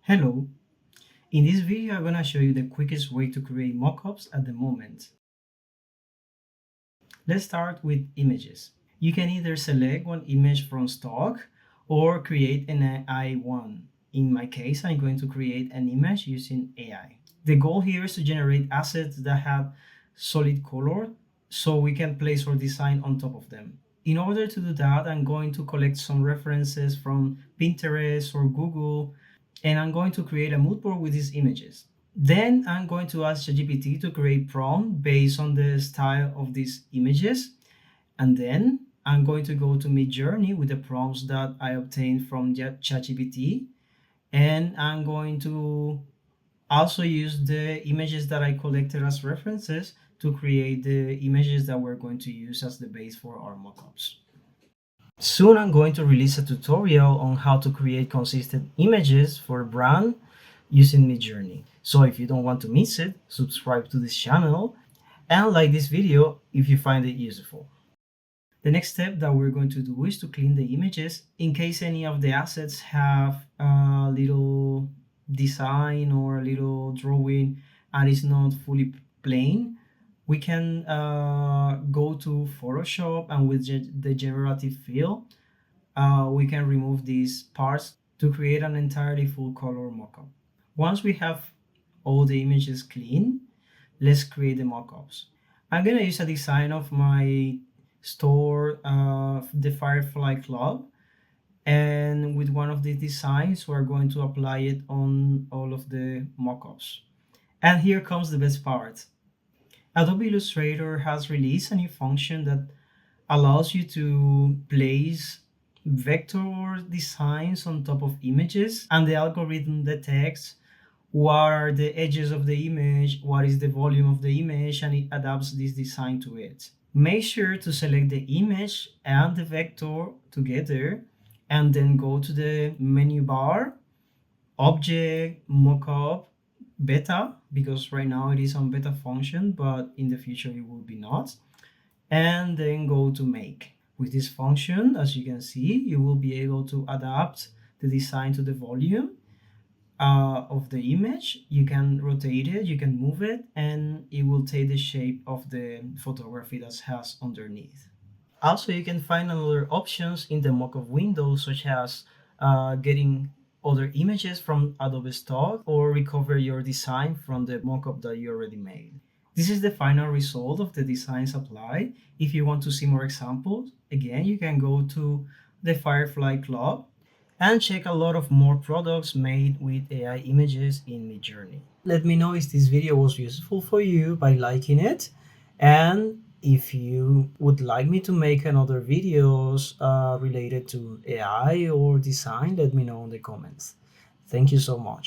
Hello, in this video I'm gonna show you the quickest way to create mockups at the moment. Let's start with images. You can either select one image from stock or create an AI one. In my case, I'm going to create an image using AI. The goal here is to generate assets that have solid color so we can place our design on top of them. In order to do that, I'm going to collect some references from Pinterest or Google, and I'm going to create a mood board with these images. Then I'm going to ask ChatGPT to create prompt based on the style of these images. And then I'm going to go to Midjourney with the prompts that I obtained from ChatGPT. And I'm going to also use the images that I collected as references to create the images that we're going to use as the base for our mockups. Soon I'm going to release a tutorial on how to create consistent images for a brand using Midjourney. So if you don't want to miss it, subscribe to this channel and like this video if you find it useful. The next step that we're going to do is to clean the images in case any of the assets have a little design or a little drawing and it's not fully plain. We can go to Photoshop, and with the generative fill, we can remove these parts to create an entirely full color mockup. Once we have all the images clean, let's create the mockups. I'm gonna use a design of my store, the Firefly Club, and with one of these designs, we're going to apply it on all of the mockups. And here comes the best part. Adobe Illustrator has released a new function that allows you to place vector designs on top of images, and the algorithm detects what are the edges of the image, what is the volume of the image, and it adapts this design to it. Make sure to select the image and the vector together and then go to the menu bar, object, mockup, beta, because right now it is on beta function, but in the future it will be not, and then go to make. With this function, as you can see, you will be able to adapt the design to the volume of the image. You can rotate it, you can move it, and it will take the shape of the photography that has underneath. Also, you can find other options in the mockup window, such as getting other images from Adobe Stock or recover your design from the mockup that you already made. This is the final result of the designs applied. If you want to see more examples, again, you can go to the Firefly Club and check a lot of more products made with AI images in Midjourney. Let me know if this video was useful for you by liking it, and if you would like me to make another videos related to AI or design, let me know in the comments. Thank you so much.